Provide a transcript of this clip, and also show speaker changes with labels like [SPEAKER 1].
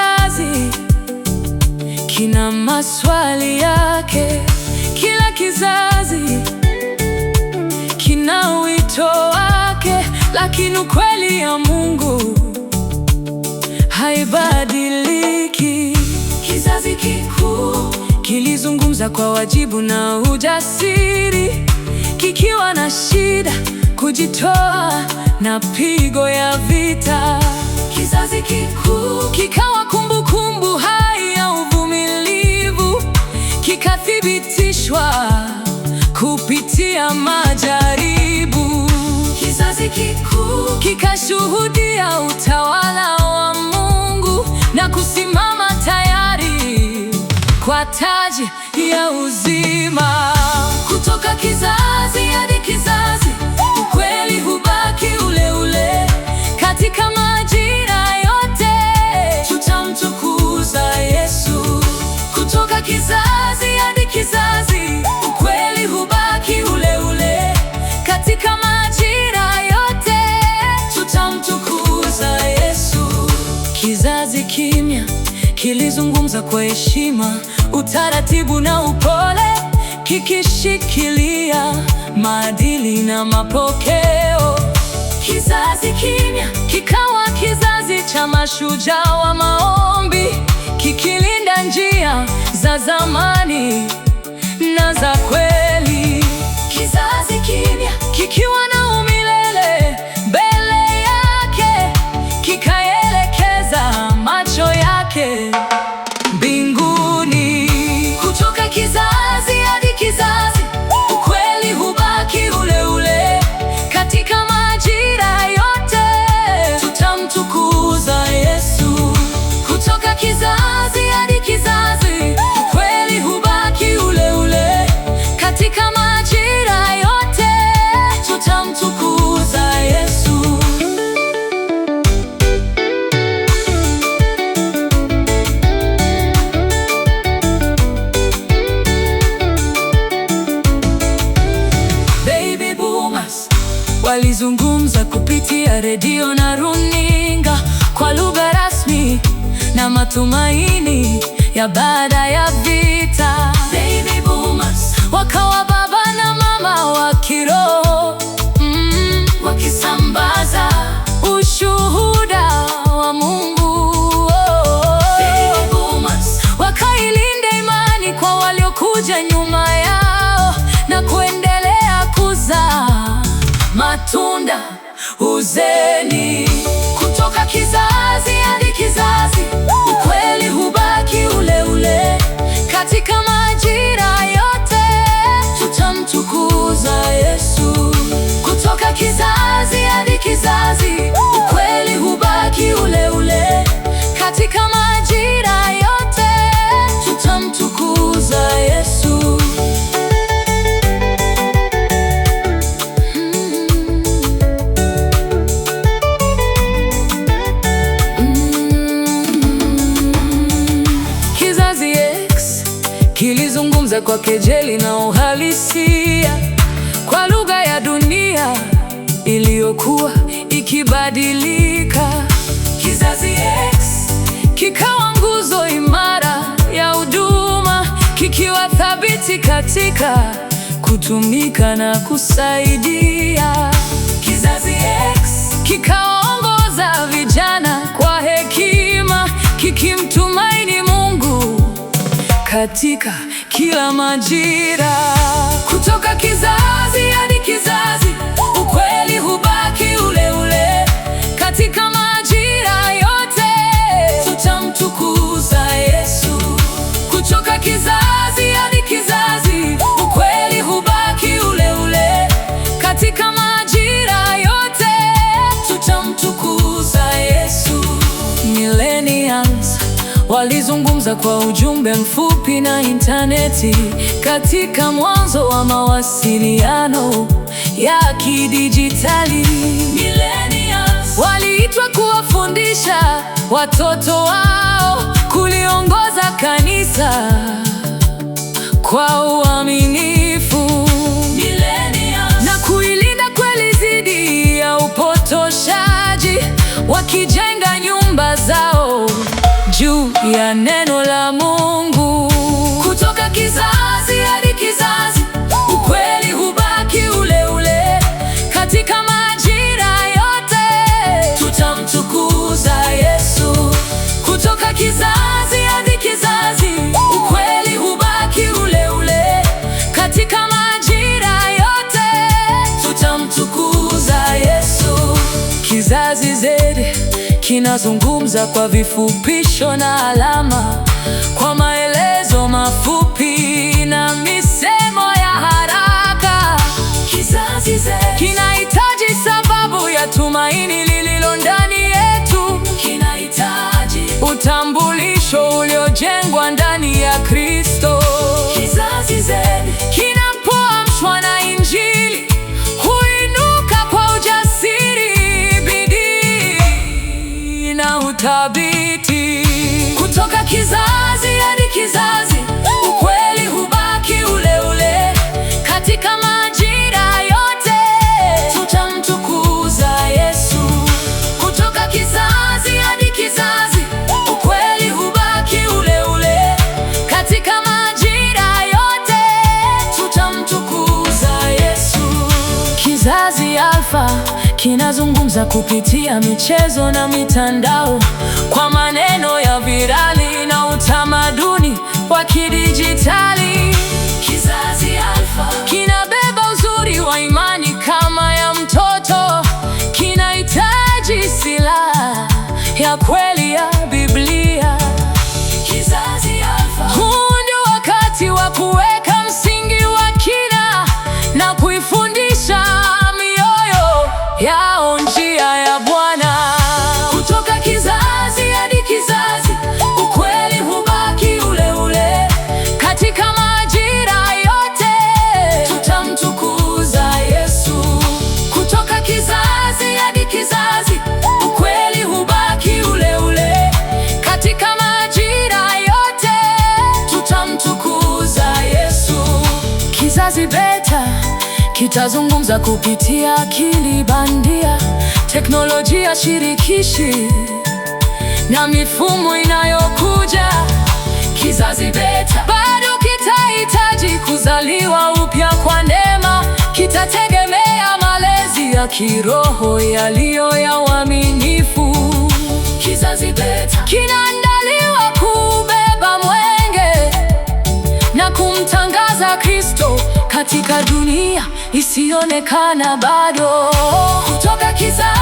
[SPEAKER 1] kizazi kina maswali yake, kila kizazi kina wito wake, lakini ukweli ya Mungu haibadiliki. Kizazi kikuu kilizungumza kwa wajibu na ujasiri, kikiwa na shida, kujitoa na pigo ya vita. Kizazi kikuu kikawa kumbukumbu hai ya uvumilivu, kikathibitishwa kupitia majaribu. Kizazi kikuu kikashuhudia utawala wa Mungu na kusimama tayari kwa taji ya uzima. Kutoka kizazi hadi kizazi, ukweli hubaki ule ule. Katika majira yote tutamtukuza Yesu. Kutoka kizazi hadi kizazi, ukweli hubaki ule ule. Katika majira yote tutamtukuza Yesu. Kizazi kimya kilizungumza kwa heshima, utaratibu na upole, kikishikilia maadili na mapokeo. Kizazi kimya kikawa kizazi cha mashujaa wa maombi, kikilinda njia za zamani na za kweli. Kizazi kimya kikiwa na umilele mbele yake, kikaelekeza macho yake mbinguni. Kutoka kizazi hadi kizazi, ukweli hubaki ule ule. Katika majira yote tutamtukuza Yesu. Kutoka kizazi hadi kizazi, ukweli hubaki ule ule. Katika majira yote tutamtukuza Yesu. Baby boomers walizungumza kupitia redio na runinga, kwa lugha rasmi na matumaini ya baada ya vita. Baby boomers wakawa baba na mama wa kiroho, wakisambaza ushuhuda wa Mungu. Baby boomers wakailinda imani kwa waliokuja nyuma yao na kuendelea kuzaa matunda uzeni. Kutoka kizazi hadi kizazi, ukweli hubaki ule ule. Katika majira yote tutamtukuza Yesu. Kutoka kizazi hadi kizazi, ukweli hubaki ule ule. Katika majira yote tutamtukuza Yesu. Kizazi X kilizungumza kwa kejeli na uhalisia, kwa lugha ya dunia iliyokuwa ikibadilika. Kizazi X kikawa nguzo imara ya huduma, kikiwa thabiti katika kutumika na kusaidia. Kizazi X kikaongoza vijana kwa hekima, kikimtumaini Mungu katika kila majira. Kutoka kizazi hadi kizazi, ukweli hubaki ule ule. Katika majira yote tutamtukuza Yesu. Kutoka kizazi hadi kizazi, ukweli hubaki ule ule. Katika majira yote tutamtukuza Yesu. Millennials walizungumza kwa ujumbe mfupi na intaneti, katika mwanzo wa mawasiliano ya kidijitali. Millennials waliitwa kuwafundisha watoto wao, kuliongoza kanisa kwa uaminifu, na kuilinda kweli dhidi ya upotoshaji, wakijenga nyumba zao juu ya neno la Mungu. Kutoka kizazi hadi kizazi, ukweli hubaki ule ule. Katika majira yote, tutamtukuza Yesu. Kutoka kizazi hadi kizazi, ukweli hubaki ule ule. Katika majira yote, tutamtukuza Yesu. Kizazi Z kinazungumza kwa vifupisho na alama, kwa maelezo mafupi na misemo ya haraka. Kizazi Z kinahitaji sababu ya tumaini lililo ndani yetu. Kinahitaji utambulisho uliojengwa ndani ya Kristo. Kizazi Z kinapoamshwa na Injili, huinuka kwa ujasiri, bidii na uthabiti. Kutoka kizazi hadi kizazi, ukweli hubaki ule ule. Katika majira yote, tutamtukuza Yesu. Kutoka kizazi hadi kizazi, ukweli hubaki ule ule. Katika majira yote, tutamtukuza Yesu. Kizazi Alfa kinazungumza kupitia michezo na mitandao, kwa maneno ya virali na utamaduni wa kidijitali. Kizazi Alfa kinabeba uzuri wa imani kama ya mtoto. Kinahitaji silaha ya kweli ya Biblia. Kizazi Alfa, huu ndio wakati wa kuweka msingi wa kina na kuifundisha mioyo yao njia ya Bwana. Kutoka kizazi hadi kizazi, ukweli hubaki ule ule. Katika majira yote, tutamtukuza Yesu. Kutoka kizazi hadi kizazi, ukweli hubaki ule ule. Katika majira yote, tutamtukuza Yesu. Kizazi Beta kitazungumza kupitia akili bandia, teknolojia shirikishi na mifumo inayokuja. Kizazi Beta bado kitahitaji kuzaliwa upya kwa neema. Kitategemea malezi ya kiroho yaliyo ya uaminifu. Kizazi Beta kinaandaliwa kubeba mwenge na kumtangaza Kristo katika dunia isiyoonekana bado. Kutoka kizazi